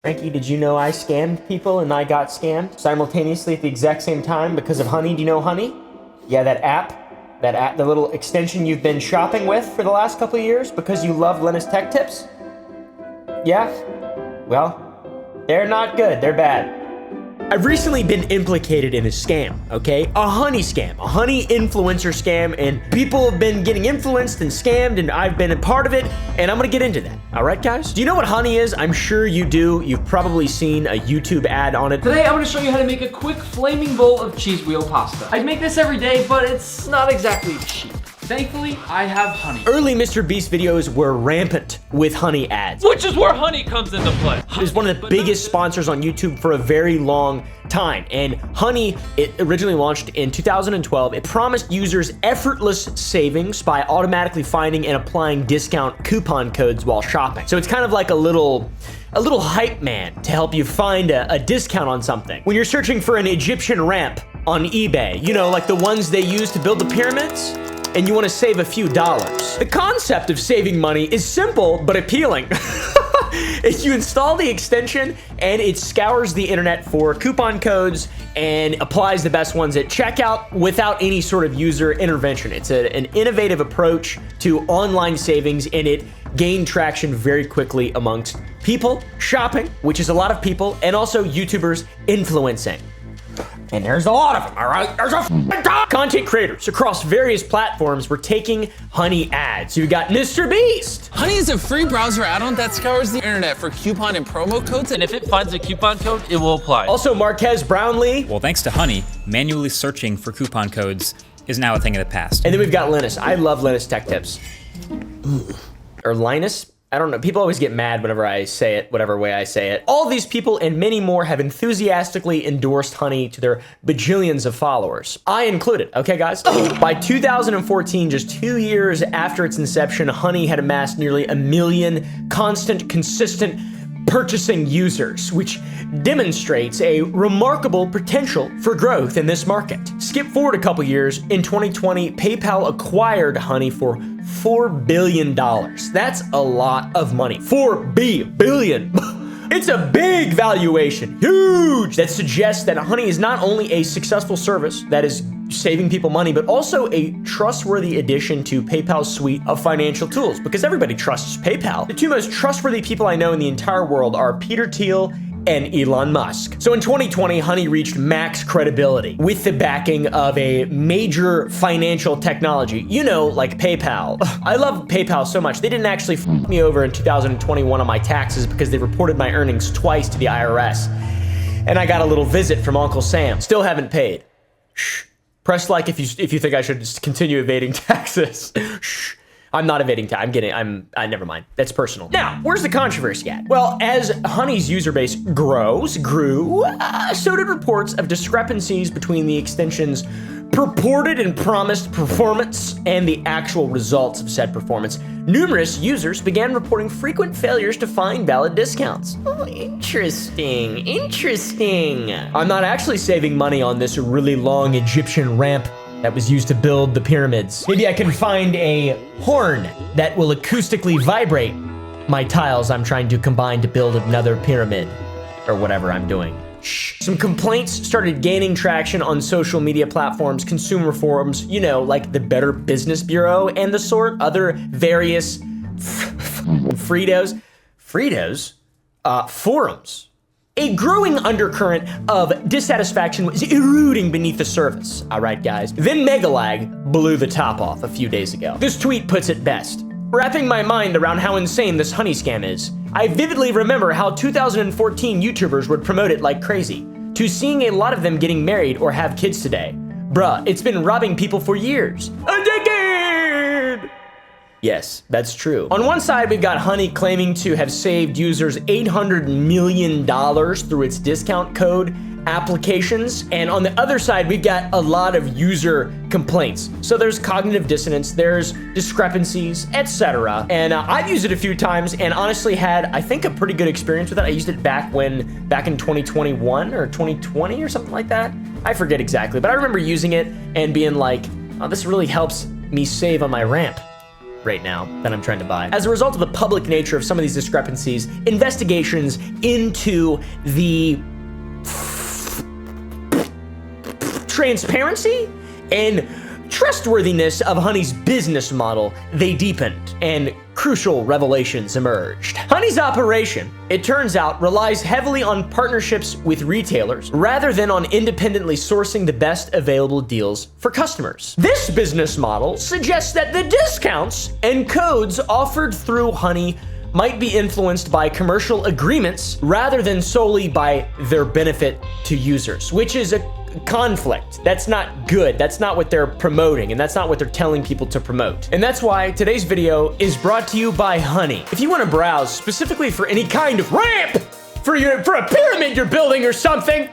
Frankie, did you know I scammed people and I got scammed simultaneously at the exact same time because of Honey? Do you know Honey? Yeah, that app, the little extension you've been shopping with for the last couple of years because you love Linus Tech Tips? Yeah? Well, they're not good, they're bad. I've recently been implicated in a scam, okay? A honey scam, a honey influencer scam, and people have been getting influenced and scammed, and I've been a part of it, and I'm gonna get into that. All right, guys? Do you know what honey is? I'm sure you do. You've probably seen a YouTube ad on it. Today, I'm gonna show you how to make a quick flaming bowl of cheese wheel pasta. I'd make this every day, but it's not exactly cheap. Thankfully, I have honey. Early Mr. Beast videos were rampant with honey ads. Which is where honey comes into play. It was one of the biggest sponsors on YouTube for a very long time. And Honey, it originally launched in 2012. It promised users effortless savings by automatically finding and applying discount coupon codes while shopping. So it's kind of like a little hype man to help you find a discount on something. When you're searching for an Egyptian ramp on eBay, you know, like the ones they use to build the pyramids, and you want to save a few dollars. The concept of saving money is simple but appealing. If you install the extension and it scours the internet for coupon codes and applies the best ones at checkout without any sort of user intervention. It's an innovative approach to online savings, and it gained traction very quickly amongst people shopping, which is a lot of people, and also YouTubers influencing. And there's a lot of them, all right? There's a ton. Content creators across various platforms were taking Honey ads. You got Mr. Beast. Honey is a free browser add-on that scours the internet for coupon and promo codes. And if it finds a coupon code, it will apply. Also, Marquez Brownlee. Well, thanks to Honey, manually searching for coupon codes is now a thing of the past. And then we've got Linus. I love Linus Tech Tips. Or Linus? I don't know. People always get mad whenever I say it, whatever way I say it. All these people and many more have enthusiastically endorsed Honey to their bajillions of followers. I included, okay, guys? By 2014, just 2 years after its inception, Honey had amassed nearly 1 million constant, consistent purchasing users, which demonstrates a remarkable potential for growth in this market. Skip forward a couple years, in 2020, PayPal acquired Honey for $4 billion. That's a lot of money. $4 billion. It's a big valuation, huge. That suggests that Honey is not only a successful service that is saving people money, but also a trustworthy addition to PayPal's suite of financial tools, because everybody trusts PayPal. The two most trustworthy people I know in the entire world are Peter Thiel and Elon Musk. So in 2020, Honey reached max credibility with the backing of a major financial technology, you know, like PayPal. I love PayPal so much. They didn't actually f me over in 2021 on my taxes because they reported my earnings twice to the IRS. And I got a little visit from Uncle Sam. Still haven't paid. Shh. Press like if you think I should just continue evading taxes. Shh. I'm not evading tax. Never mind. That's personal. Now, where's the controversy at? Well, as Honey's user base grew, so did reports of discrepancies between the extension's purported and promised performance and the actual results of said performance. Numerous users began reporting frequent failures to find valid discounts. Oh, interesting. I'm not actually saving money on this really long Egyptian ramp that was used to build the pyramids. Maybe I can find a horn that will acoustically vibrate my tiles I'm trying to combine to build another pyramid, or whatever I'm doing. Shh. Some complaints started gaining traction on social media platforms, consumer forums, you know, like the Better Business Bureau and the sort, other various forums. A growing undercurrent of dissatisfaction was eroding beneath the surface. All right, guys. Then Megalag blew the top off a few days ago. This tweet puts it best. Wrapping my mind around how insane this Honey scam is, I vividly remember how 2014 YouTubers would promote it like crazy, to seeing a lot of them getting married or have kids today. Bruh, it's been robbing people for years. A decade! Yes, that's true. On one side, we've got Honey claiming to have saved users $800 million through its discount code applications. And on the other side, we've got a lot of user complaints. So there's cognitive dissonance, there's discrepancies, etc. And I've used it a few times and honestly had, I think, a pretty good experience with it. I used it back in 2021 or 2020 or something like that. I forget exactly, but I remember using it and being like, oh, this really helps me save on my ramp. right now that I'm trying to buy. As a result of the public nature of some of these discrepancies, investigations into the transparency and trustworthiness of Honey's business model, they deepened, and crucial revelations emerged. Honey's operation, it turns out, relies heavily on partnerships with retailers rather than on independently sourcing the best available deals for customers. This business model suggests that the discounts and codes offered through Honey might be influenced by commercial agreements rather than solely by their benefit to users, which is a conflict. That's not good. That's not what they're promoting, and that's not what they're telling people to promote. And that's why today's video is brought to you by Honey. If you want to browse specifically for any kind of ramp for a pyramid you're building or something,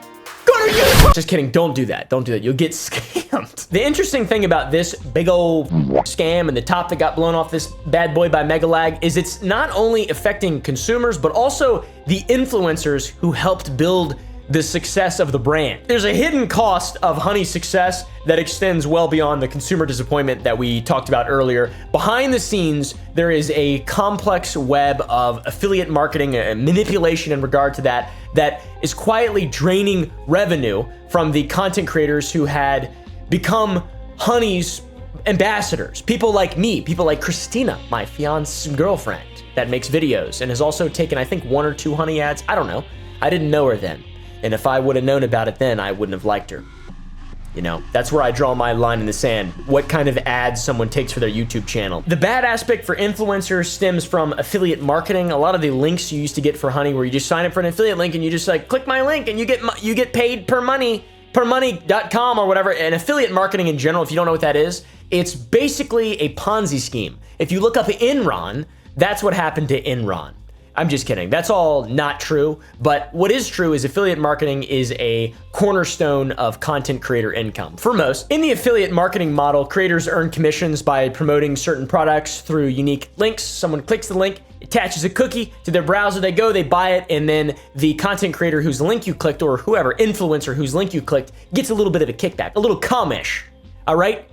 go to YouTube. Just kidding. Don't do that. Don't do that. You'll get scammed. The interesting thing about this big old scam and the top that got blown off this bad boy by Megalag is it's not only affecting consumers, but also the influencers who helped build the success of the brand. There's a hidden cost of Honey's success that extends well beyond the consumer disappointment that we talked about earlier. Behind the scenes, there is a complex web of affiliate marketing and manipulation in regard to that is quietly draining revenue from the content creators who had become Honey's ambassadors. People like me, people like Christina, my fiancé girlfriend that makes videos and has also taken, I think, 1 or 2 Honey ads. I don't know. I didn't know her then. And if I would have known about it then, I wouldn't have liked her. You know, that's where I draw my line in the sand. What kind of ads someone takes for their YouTube channel. The bad aspect for influencers stems from affiliate marketing. A lot of the links you used to get for Honey where you just sign up for an affiliate link and you just like click my link and you get paid per money.com or whatever. And affiliate marketing in general, if you don't know what that is, it's basically a Ponzi scheme. If you look up Enron, that's what happened to Enron. I'm just kidding. That's all not true. But what is true is affiliate marketing is a cornerstone of content creator income for most. In the affiliate marketing model, creators earn commissions by promoting certain products through unique links. Someone clicks the link, attaches a cookie to their browser, they go, they buy it, and then the content creator whose link you clicked, or whoever, influencer whose link you clicked, gets a little bit of a kickback, a little commish, all right?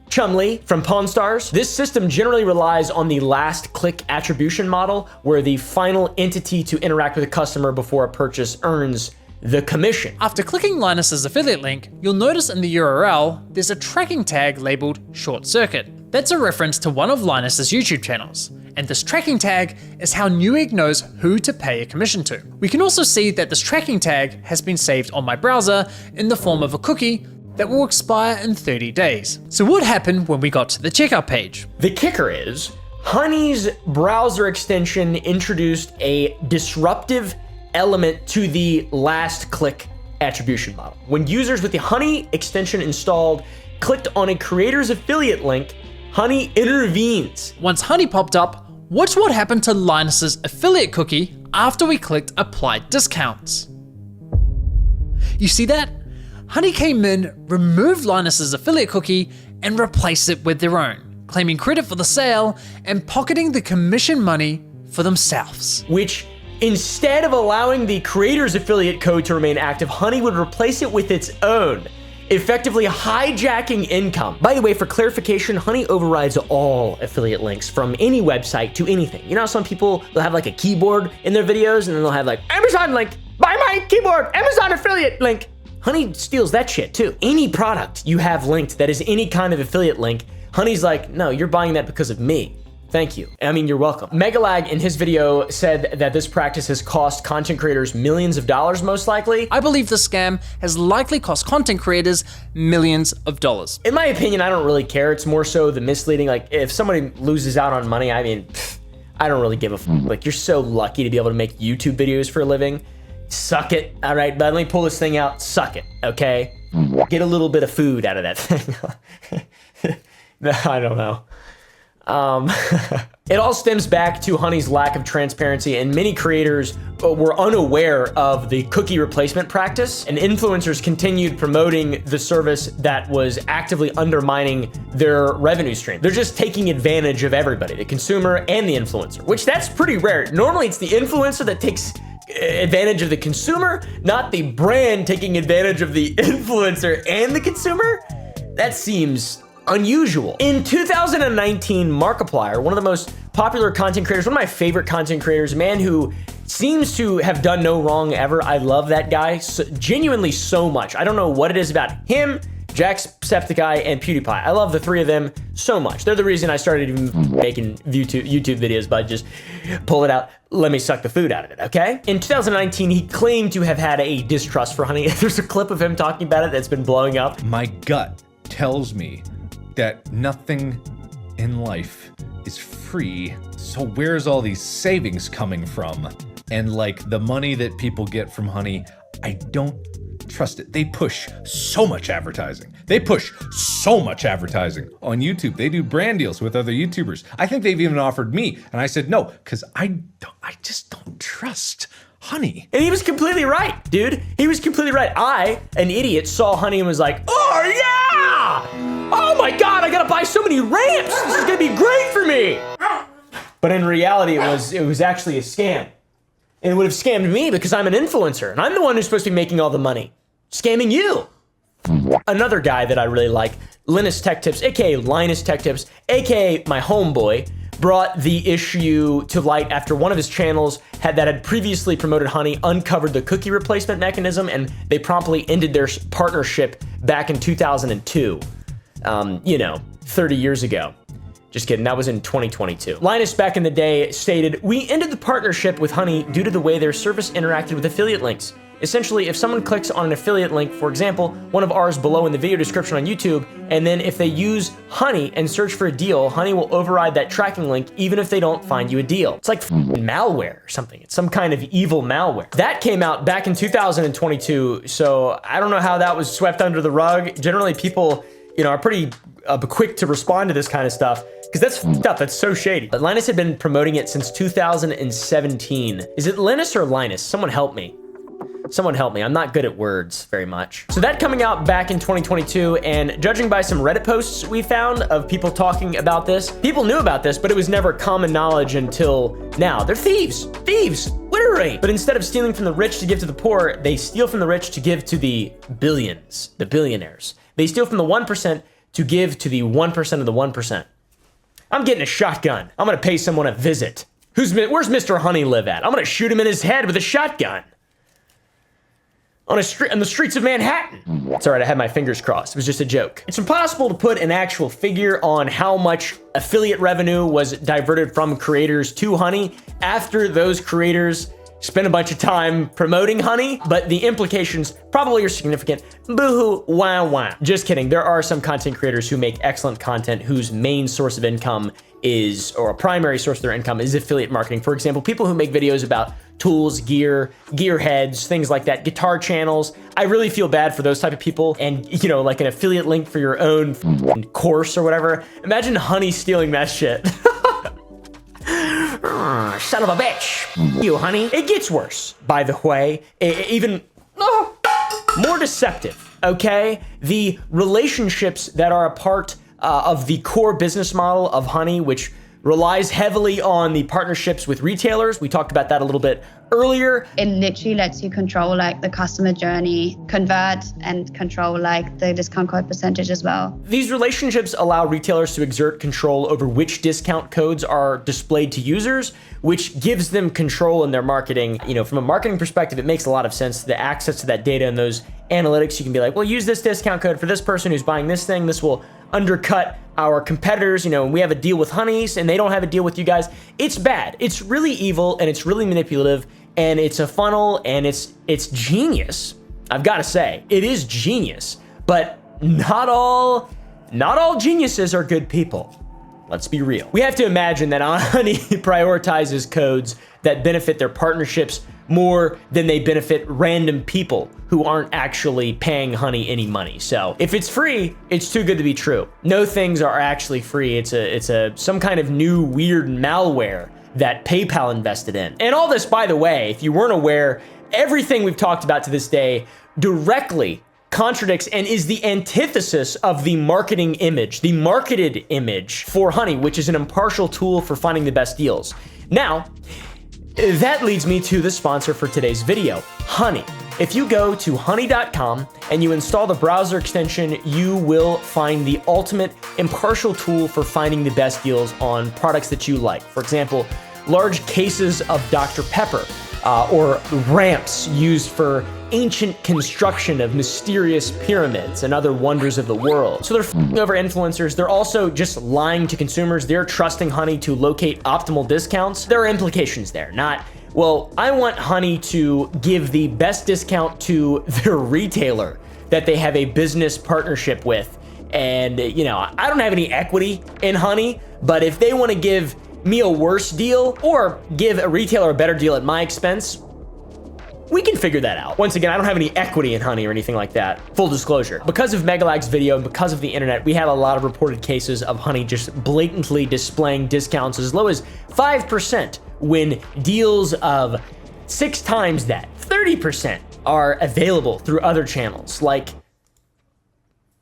Chumley from Pawn Stars. This system generally relies on the last click attribution model, where the final entity to interact with a customer before a purchase earns the commission. After clicking Linus's affiliate link, you'll notice in the URL, there's a tracking tag labeled short circuit. That's a reference to one of Linus's YouTube channels. And this tracking tag is how Newegg knows who to pay a commission to. We can also see that this tracking tag has been saved on my browser in the form of a cookie that will expire in 30 days. So what happened when we got to the checkout page? The kicker is, Honey's browser extension introduced a disruptive element to the last click attribution model. When users with the Honey extension installed clicked on a creator's affiliate link, Honey intervenes. Once Honey popped up, watch what happened to Linus's affiliate cookie after we clicked apply discounts. You see that? Honey came in, removed Linus's affiliate cookie, and replaced it with their own, claiming credit for the sale and pocketing the commission money for themselves. Which, instead of allowing the creator's affiliate code to remain active, Honey would replace it with its own, effectively hijacking income. By the way, for clarification, Honey overrides all affiliate links from any website to anything. You know how some people, they'll have like a keyboard in their videos and then they'll have like, Amazon link, buy my keyboard, Amazon affiliate link. Honey steals that shit too. Any product you have linked that is any kind of affiliate link, Honey's like, no, you're buying that because of me. Thank you. I mean, you're welcome. Megalag in his video said that this practice has cost content creators millions of dollars, most likely. I believe the scam has likely cost content creators millions of dollars. In my opinion, I don't really care. It's more so the misleading. Like, if somebody loses out on money, I mean, I don't really give a f. Like, you're so lucky to be able to make YouTube videos for a living. Suck it. All right, but let me pull this thing out. Suck it, okay? Get a little bit of food out of that thing. I don't know. It all stems back to Honey's lack of transparency, and many creators were unaware of the cookie replacement practice, and influencers continued promoting the service that was actively undermining their revenue stream. They're just taking advantage of everybody, the consumer and the influencer, which that's pretty rare. Normally it's the influencer that takes advantage of the consumer, not the brand taking advantage of the influencer and the consumer. That seems unusual. In 2019, Markiplier, one of the most popular content creators, one of my favorite content creators, a man who seems to have done no wrong ever. I love that guy genuinely so much. I don't know what it is about him, Jacksepticeye, and PewDiePie. I love the three of them so much. They're the reason I started even making YouTube videos, but just pull it out, let me suck the food out of it, okay? In 2019, he claimed to have had a distrust for honey. There's a clip of him talking about it that's been blowing up. My gut tells me that nothing in life is free. So where's all these savings coming from? And like the money that people get from honey, I don't trust it. They push so much advertising. They push so much advertising on YouTube. They do brand deals with other YouTubers. I think they've even offered me, and I said no, because I just don't trust honey. And he was completely right, dude. He was completely right. I, an idiot, saw honey and was like, oh yeah! Oh my God, I gotta buy so many ramps. This is gonna be great for me. But in reality, it was actually a scam. And it would have scammed me because I'm an influencer and I'm the one who's supposed to be making all the money. Scamming you. Another guy that I really like, Linus Tech Tips, aka Linus Tech Tips, aka my homeboy, brought the issue to light after one of his channels that had previously promoted honey uncovered the cookie replacement mechanism, and they promptly ended their partnership back in 2002. 30 years ago. Just kidding, that was in 2022. Linus back in the day stated, "We ended the partnership with Honey due to the way their service interacted with affiliate links. Essentially, if someone clicks on an affiliate link, for example, one of ours below in the video description on YouTube, and then if they use Honey and search for a deal, Honey will override that tracking link even if they don't find you a deal." It's like malware or something. It's some kind of evil malware. That came out back in 2022, so I don't know how that was swept under the rug. Generally, people, are pretty quick to respond to this kind of stuff, because that's f***ed up. That's so shady. But Linus had been promoting it since 2017. Is it Linus or Linus? Someone help me. Someone help me. I'm not good at words very much. So that coming out back in 2022, and judging by some Reddit posts we found of people talking about this, people knew about this, but it was never common knowledge until now. They're thieves. Thieves. Literally. But instead of stealing from the rich to give to the poor, they steal from the rich to give to the billions, the billionaires. They steal from the 1% to give to the 1% of the 1%. I'm getting a shotgun. I'm gonna pay someone a visit. Where's Mr. Honey live at? I'm gonna shoot him in his head with a shotgun. On the streets of Manhattan. It's all right, I had my fingers crossed. It was just a joke. It's impossible to put an actual figure on how much affiliate revenue was diverted from creators to Honey after those creators spent a bunch of time promoting Honey, but the implications probably are significant. Boo-hoo, wah wah. Just kidding. There are some content creators who make excellent content whose main source of income is, or a primary source of their income is affiliate marketing. For example, people who make videos about tools, gear heads, things like that, guitar channels. I really feel bad for those type of people. And like an affiliate link for your own course or whatever. Imagine Honey stealing that shit. Son of a bitch. You, Honey. It gets worse, by the way. Even more deceptive, okay? The relationships that are a part of the core business model of Honey, which relies heavily on the partnerships with retailers. We talked about that a little bit earlier. It literally lets you control the customer journey, convert, and control the discount code percentage as well. These relationships allow retailers to exert control over which discount codes are displayed to users, which gives them control in their marketing. From a marketing perspective, it makes a lot of sense. The access to that data and those analytics, you can be like, well, use this discount code for this person who's buying this thing. This will undercut our competitors. We have a deal with Honeys and they don't have a deal with you guys. It's bad. It's really evil and it's really manipulative and it's a funnel and it's genius. I've got to say, it is genius, but not all geniuses are good people. Let's be real. We have to imagine that Honey prioritizes codes that benefit their partnerships more than they benefit random people who aren't actually paying Honey any money. So if it's free, it's too good to be true. No things are actually free. It's some kind of new weird malware that PayPal invested in. And all this, by the way, if you weren't aware, everything we've talked about to this day directly contradicts and is the antithesis of the marketing image, the marketed image for Honey, which is an impartial tool for finding the best deals. Now, that leads me to the sponsor for today's video, Honey. If you go to honey.com and you install the browser extension, you will find the ultimate impartial tool for finding the best deals on products that you like. For example, large cases of Dr. Pepper, or ramps used for ancient construction of mysterious pyramids and other wonders of the world. So they're f***ing over influencers. They're also just lying to consumers. They're trusting Honey to locate optimal discounts. There are implications there, not, well, I want Honey to give the best discount to their retailer that they have a business partnership with. And, you know, I don't have any equity in Honey, but if they want to give me a worse deal or give a retailer a better deal at my expense, we can figure that out. Once again, I don't have any equity in Honey or anything like that. Full disclosure. Because of Megalag's video and because of the internet, we have a lot of reported cases of Honey just blatantly displaying discounts as low as 5% when deals of 6 times that, 30%, are available through other channels, like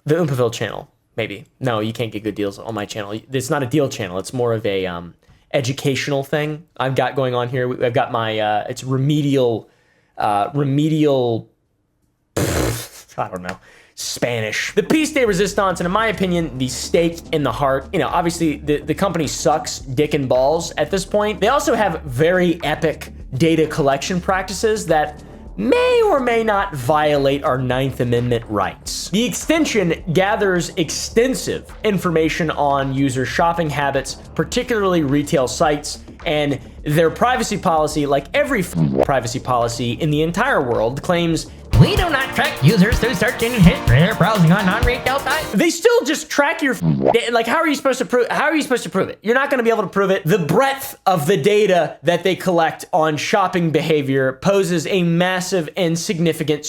the Oompaville channel, maybe. No, you can't get good deals on my channel. It's not a deal channel. It's more of a educational thing I've got going on here. I've got my, it's remedial, I don't know, Spanish. The piece de resistance, and in my opinion, the stake in the heart, you know, obviously the company sucks dick and balls at this point. They also have very epic data collection practices that may or may not violate our 9th Amendment rights. The extension gathers extensive information on user shopping habits, particularly retail sites, and their privacy policy, like every privacy policy in the entire world, claims we do not track users through search engine history or browsing on non-retail sites. They still just track your data. Like, how are you supposed to prove? How are you supposed to prove it? You're not going to be able to prove it. The breadth of the data that they collect on shopping behavior poses a massive and significant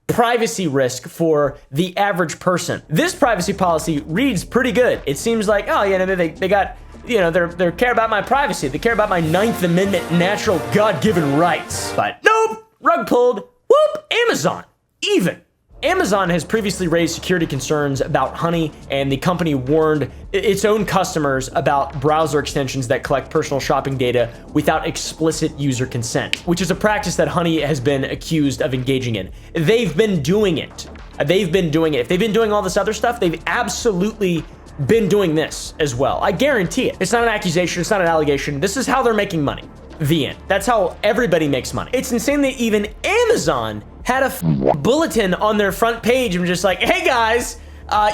privacy risk for the average person. This privacy policy reads pretty good. It seems like, oh yeah, they got, you know, they care about my privacy. They care about my 9th Amendment natural God-given rights. But nope, rug pulled. Whoop, Amazon, even. Amazon has previously raised security concerns about Honey, and the company warned its own customers about browser extensions that collect personal shopping data without explicit user consent, which is a practice that Honey has been accused of engaging in. They've been doing it. If they've been doing all this other stuff, they've absolutely been doing this as well. I guarantee it. It's not an accusation. It's not an allegation. This is how they're making money. The end. That's how everybody makes money. It's insane that even Amazon had a bulletin on their front page and just like, hey guys,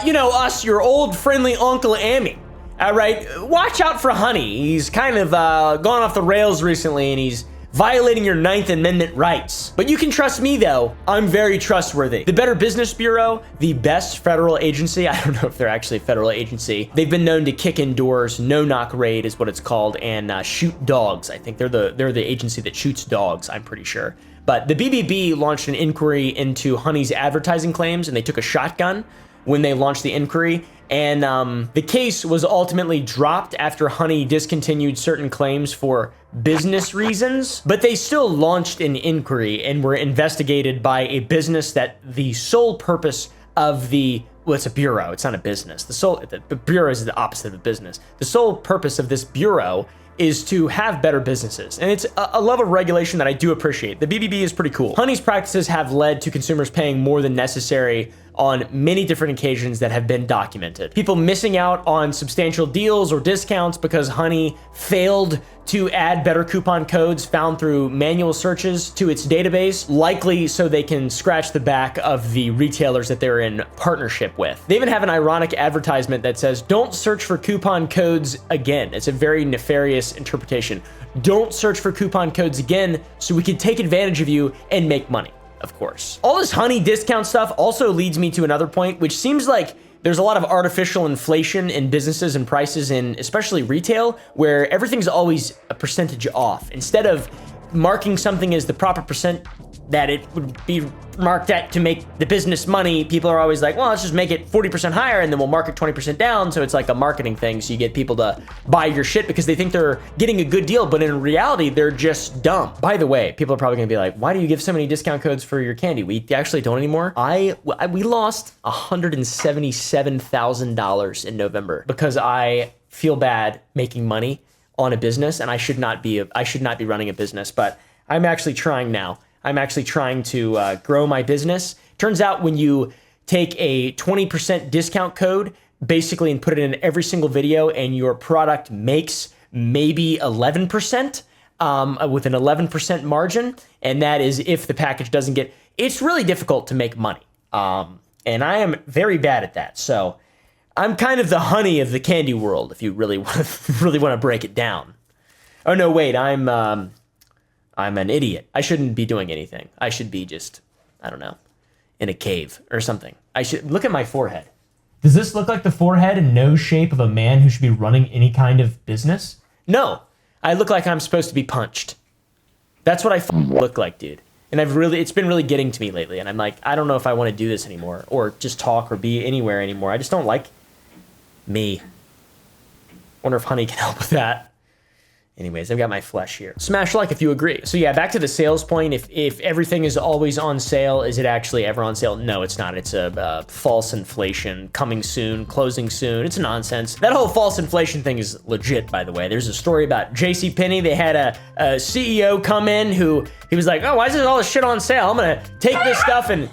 you know us, your old friendly Uncle Amy. All right, watch out for Honey. He's kind of gone off the rails recently and he's violating your 9th Amendment rights. But you can trust me though, I'm very trustworthy. The Better Business Bureau, the best federal agency, I don't know if they're actually a federal agency, they've been known to kick in doors, no-knock raid is what it's called, and shoot dogs. I think they're the agency that shoots dogs, I'm pretty sure. But the BBB launched an inquiry into Honey's advertising claims, and they took a shotgun when they launched the inquiry. And the case was ultimately dropped after Honey discontinued certain claims for business reasons, but they still launched an inquiry and were investigated by a business that the sole purpose of well, it's a bureau, it's not a business. The bureau is the opposite of a business. The sole purpose of this bureau is to have better businesses. And it's a level of regulation that I do appreciate. The BBB is pretty cool. Honey's practices have led to consumers paying more than necessary on many different occasions that have been documented. People missing out on substantial deals or discounts because Honey failed to add better coupon codes found through manual searches to its database, likely so they can scratch the back of the retailers that they're in partnership with. They even have an ironic advertisement that says, don't search for coupon codes again. It's a very nefarious interpretation. Don't search for coupon codes again so we can take advantage of you and make money. Of course. All this Honey discount stuff also leads me to another point, which seems like there's a lot of artificial inflation in businesses and prices in especially retail, where everything's always a percentage off. Instead of marking something as the proper percent that it would be marked at to make the business money, people are always like, well, let's just make it 40% higher and then we'll mark it 20% down. So it's like a marketing thing. So you get people to buy your shit because they think they're getting a good deal, but in reality, they're just dumb. By the way, people are probably gonna be like, why do you give so many discount codes for your candy? We actually don't anymore. We lost $177,000 in November because I feel bad making money on a business and I should not be running a business, but I'm actually trying now. I'm actually trying to grow my business. Turns out when you take a 20% discount code, basically, and put it in every single video, and your product makes maybe 11%, with an 11% margin, and that is if the package doesn't get, it's really difficult to make money. And I am very bad at that. So I'm kind of the honey of the candy world, if you really want to break it down. Oh no, wait, I'm an idiot. I shouldn't be doing anything. I should be just, I don't know, in a cave or something. I should look at my forehead. Does this look like the forehead and nose shape of a man who should be running any kind of business? No, I look like I'm supposed to be punched. That's what I look like, dude. And it's been really getting to me lately. And I'm like, I don't know if I want to do this anymore or just talk or be anywhere anymore. I just don't like me. Wonder if honey can help with that. Anyways, I've got my flesh here. Smash like if you agree. So yeah, back to the sales point. If everything is always on sale, is it actually ever on sale? No, it's not. It's a false inflation, coming soon, closing soon. It's nonsense. That whole false inflation thing is legit, by the way. There's a story about JCPenney. They had a CEO come in who, he was like, oh, why is this all this shit on sale? I'm gonna take this stuff and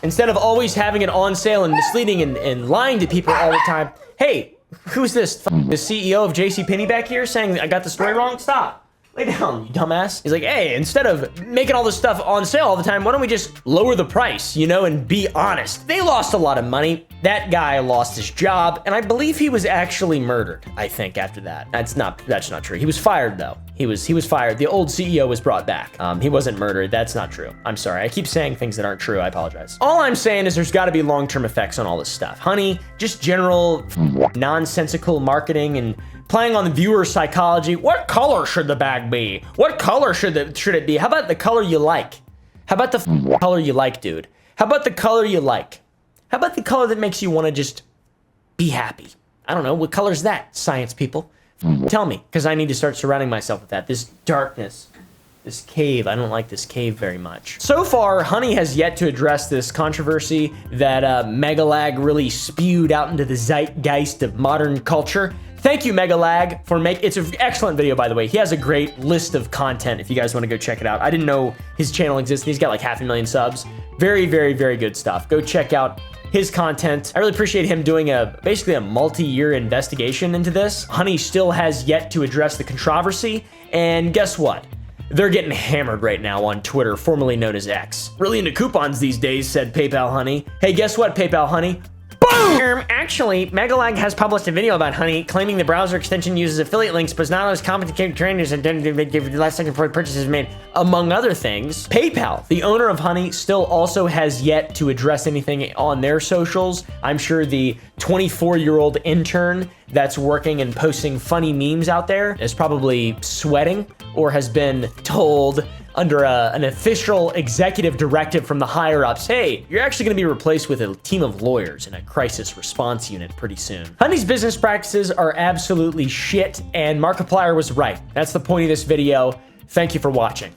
instead of always having it on sale and misleading and lying to people all the time, hey, who's this? The CEO of JCPenney back here saying I got the story wrong? Stop. Lay down, you dumbass. He's like, hey, instead of making all this stuff on sale all the time, why don't we just lower the price, you know, and be honest? They lost a lot of money. That guy lost his job, and I believe he was actually murdered, I think, after that. That's not true. He was fired, though. He was fired. The old CEO was brought back. He wasn't murdered. That's not true. I'm sorry. I keep saying things that aren't true. I apologize. All I'm saying is there's got to be long-term effects on all this stuff. Honey, just general nonsensical marketing and playing on the viewer psychology. What color should the bag be? What color should it be? How about the color you like? How about the color you like, dude? How about the color you like? How about the color that makes you want to just be happy? I don't know. What color is that, science people? Tell me, because I need to start surrounding myself with that. This darkness, this cave. I don't like this cave very much. So far, Honey has yet to address this controversy that Megalag really spewed out into the zeitgeist of modern culture. Thank you, Megalag, for it's an excellent video, by the way. He has a great list of content if you guys want to go check it out. I didn't know his channel existed. He's got like 500,000 subs. Very, very, very good stuff. Go check out his content. I really appreciate him doing basically a multi-year investigation into this. Honey still has yet to address the controversy, and guess what? They're getting hammered right now on Twitter, formerly known as X. Really into coupons these days, said PayPal Honey. Hey, guess what, PayPal Honey? Boom! Actually, Megalag has published a video about Honey, claiming the browser extension uses affiliate links, but is not as competent trainers and give the last second before purchases made, among other things. PayPal, the owner of Honey, still also has yet to address anything on their socials. I'm sure the 24-year-old intern that's working and posting funny memes out there is probably sweating or has been told under an official executive directive from the higher-ups, hey, you're actually gonna be replaced with a team of lawyers in a crisis response unit pretty soon. Honey's business practices are absolutely shit, and Markiplier was right. That's the point of this video. Thank you for watching.